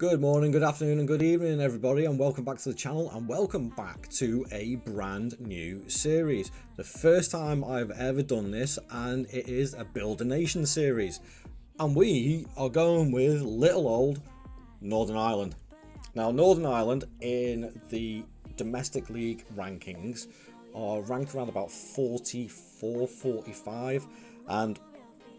Good morning, good afternoon and good evening everybody, and welcome back to the channel and welcome back to a brand new series. The first time I've ever done this, and it is a Build a Nation series, and we are going with little old Northern Ireland. Now Northern Ireland in the domestic league rankings are ranked around about 44, 45, and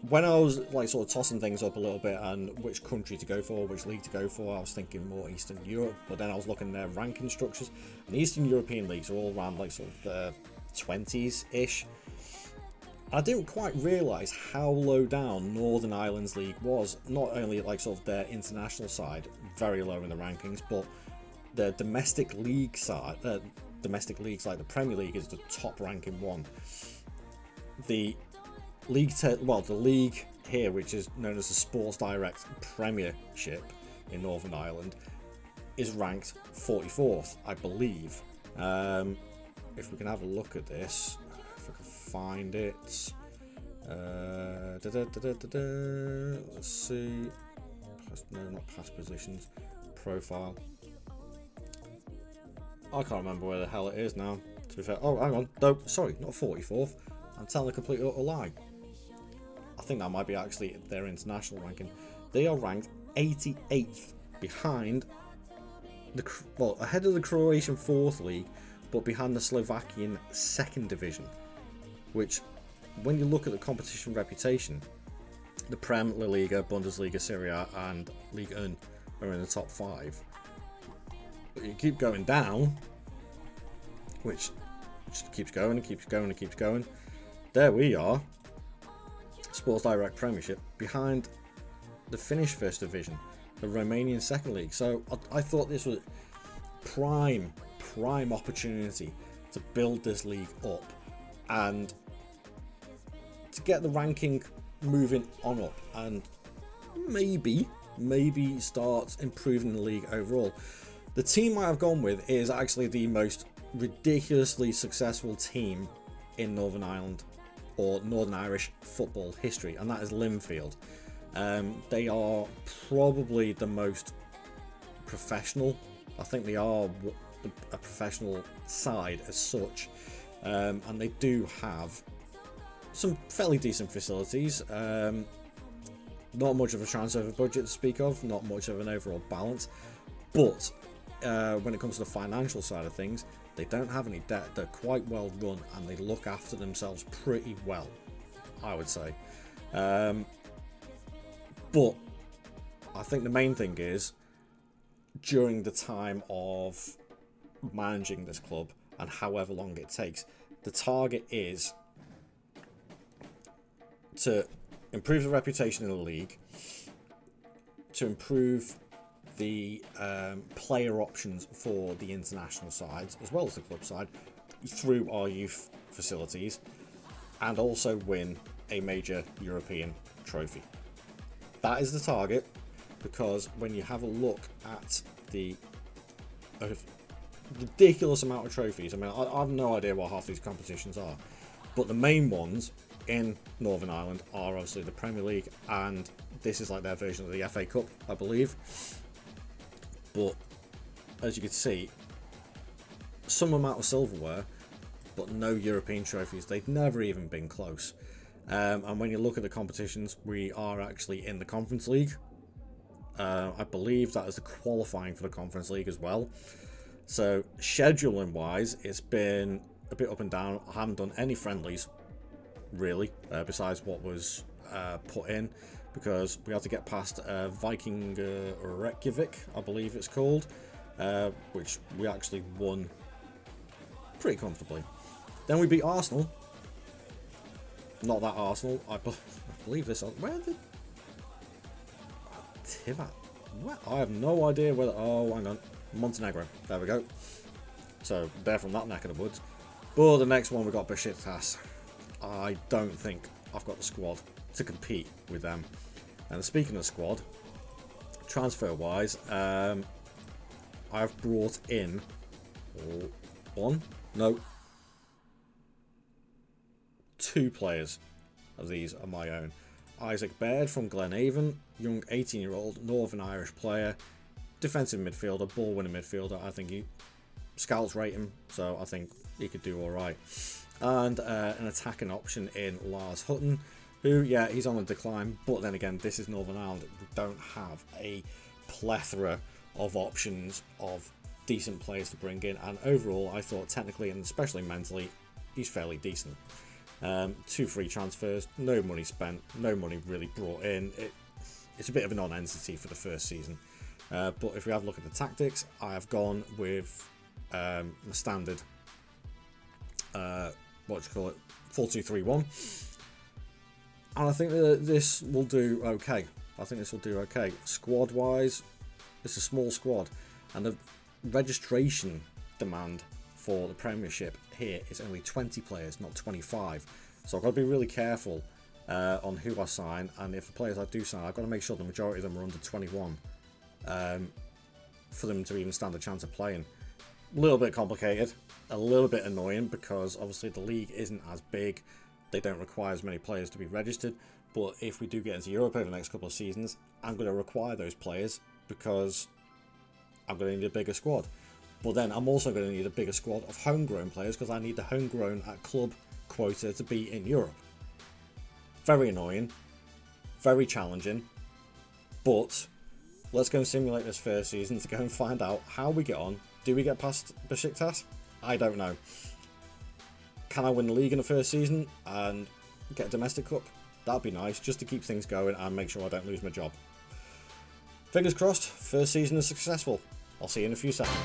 when I was sort of tossing things up a little bit and which country to go for, which league to go for, I was thinking more Eastern Europe, but then I was looking at their ranking structures, and the Eastern European leagues are all around sort of the 20s-ish. I didn't quite realise how low down Northern Ireland's league was, not only sort of their international side, very low in the rankings, but their domestic league side, domestic leagues like the Premier League is the top ranking one. The the league here, which is known as the Sports Direct Premiership in Northern Ireland, is ranked 44th, I believe. If we can have a look at this, if I can find it. Let's see. No, not past positions. Profile. I can't remember where the hell it is now, to be fair. Oh, hang on. No, sorry, not 44th. I'm telling a complete utter lie. I think that might be actually their international ranking. They are ranked 88th behind ahead of the Croatian 4th league, but behind the Slovakian 2nd division, which, when you look at the competition reputation, the Prem, La Liga, Bundesliga, Serie A and Ligue 1 are in the top 5. But you keep going down, which just keeps going and keeps going and keeps going. There we are, Sports Direct Premiership, behind the Finnish 1st Division, the Romanian 2nd League. So I thought this was prime opportunity to build this league up and to get the ranking moving on up and maybe start improving the league overall. The team I've gone with is actually the most ridiculously successful team in Northern Ireland or Northern Irish football history, and that is LINFIELD. They are probably the most professional. I think they are a professional side as such, and they do have some fairly decent facilities. Not much of a transfer budget to speak of, not much of an overall balance, but when it comes to the financial side of things, they don't have any debt. They're quite well run and they look after themselves pretty well, I would say. But I think the main thing is, during the time of managing this club and however long it takes, the target is to improve the reputation in the league, to improve the player options for the international sides as well as the club side through our youth facilities, and also win a major European trophy. That is the target, because when you have a look at the ridiculous amount of trophies, I mean, I have no idea what half these competitions are, but the main ones in Northern Ireland are obviously the Premier League, and this is like their version of the FA Cup, I believe. But as you can see, some amount of silverware, but no European trophies. They've never even been close. And when you look at the competitions, we are actually in the Conference League. I believe that is the qualifying for the Conference League as well. So scheduling wise, it's been a bit up and down. I haven't done any friendlies really, besides what was put in, because we had to get past Viking Reykjavik, I believe it's called, which we actually won pretty comfortably. Then we beat Arsenal. Not that Arsenal. I believe this. Where did Tivat? What? I have no idea whether. Oh, hang on. Montenegro. There we go. So they're from that neck of the woods. But the next one we got Besiktas. I don't think I've got the squad to compete with them. And speaking of squad, transfer wise, I've brought in two players of these are my own. Isaac Baird from Glenavon, young 18-year-old Northern Irish player. defensive midfielder, ball-winning midfielder. I think scouts rate him, so I think he could do all right. And an attacking option in Lars Hutton, who, yeah, he's on a decline, but then again, this is Northern Ireland. We don't have a plethora of options of decent players to bring in, and overall, I thought technically and especially mentally, he's fairly decent. 2 free transfers, no money spent, no money really brought in. It's a bit of a non-entity for the first season. But if we have a look at the tactics, I have gone with my standard, 4-2-3-1. And I think that this will do okay. Squad-wise, it's a small squad. And the registration demand for the Premiership here is only 20 players, not 25. So I've got to be really careful on who I sign. And if the players I do sign, I've got to make sure the majority of them are under 21 for them to even stand a chance of playing. A little bit complicated, a little bit annoying, because obviously the league isn't as big. They don't require as many players to be registered, but if we do get into Europe over the next couple of seasons, I'm going to require those players because I'm going to need a bigger squad. But then I'm also going to need a bigger squad of homegrown players because I need the homegrown at club quota to be in Europe. Very annoying, very challenging, but let's go and simulate this first season to go and find out how we get on. Do we get past Besiktas? I don't know. Can I win the league in the first season and get a domestic cup? That'd be nice, just to keep things going and make sure I don't lose my job. Fingers crossed, first season is successful. I'll see you in a few seconds.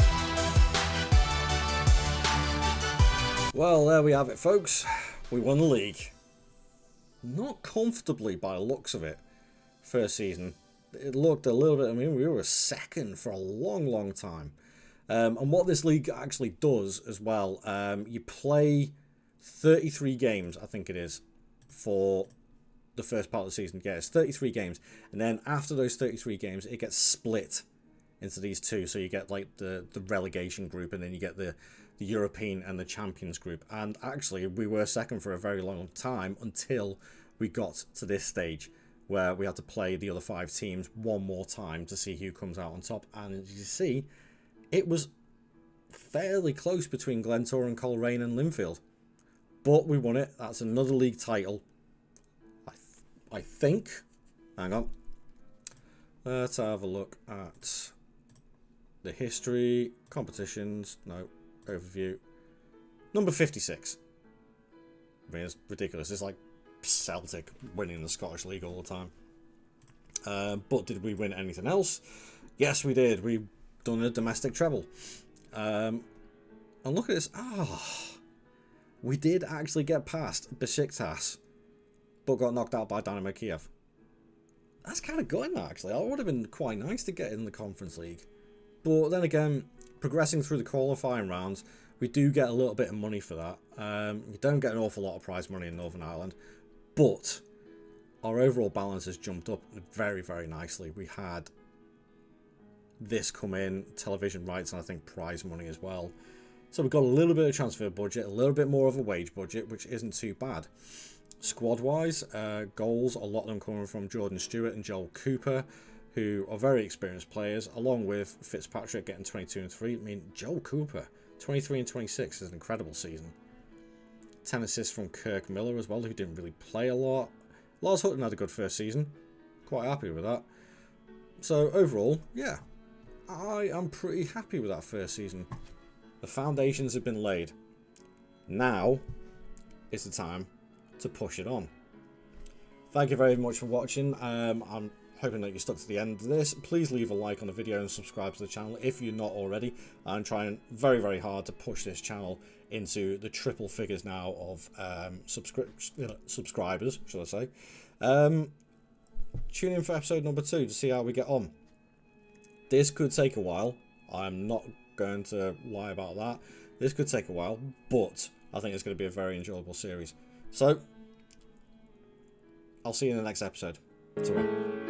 Well, there we have it, folks. We won the league. Not comfortably by the looks of it. First season. It looked a little bit, I mean, we were second for a long time. And what this league actually does as well, you play 33 games, I think it is, for the first part of the season. Yeah, it's 33 games. And then after those 33 games, it gets split into these two. So you get like the relegation group, and then you get the European and the Champions group. And actually, we were second for a very long time until we got to this stage where we had to play the other 5 teams one more time to see who comes out on top. And as you see, it was fairly close between Glentour and Coleraine and Linfield. But we won it. That's another league title. I think. Hang on. Let's have a look at the history, competitions, no, overview. Number 56. I mean, it's ridiculous. It's like Celtic winning the Scottish League all the time. But did we win anything else? Yes, we did. We done a domestic treble. And look at this. We did actually get past Besiktas, but got knocked out by Dynamo Kiev. That's kind of good, actually. It would have been quite nice to get in the Conference League. But then again, progressing through the qualifying rounds, we do get a little bit of money for that. You don't get an awful lot of prize money in Northern Ireland, but our overall balance has jumped up very, very nicely. We had this come in, television rights, and I think prize money as well. So we've got a little bit of transfer budget, a little bit more of a wage budget, which isn't too bad. Squad-wise, goals, a lot of them coming from Jordan Stewart and Joel Cooper, who are very experienced players, along with Fitzpatrick getting 22 and 3. I mean, Joel Cooper, 23 and 26 is an incredible season. 10 assists from Kirk Miller as well, who didn't really play a lot. Lars Hutton had a good first season. Quite happy with that. So overall, yeah, I am pretty happy with that first season. The foundations have been laid. Now is the time to push it on. Thank you very much for watching. I'm hoping that you stuck to the end of this. Please leave a like on the video and subscribe to the channel if you're not already. I'm trying very, very hard to push this channel into the triple figures now of subscribers, should I say. Tune in for episode number 2 to see how we get on. This could take a while. I'm not going to lie about that. This could take a while, but I think it's going to be a very enjoyable series. So, I'll see you in the next episode. Ta-ra.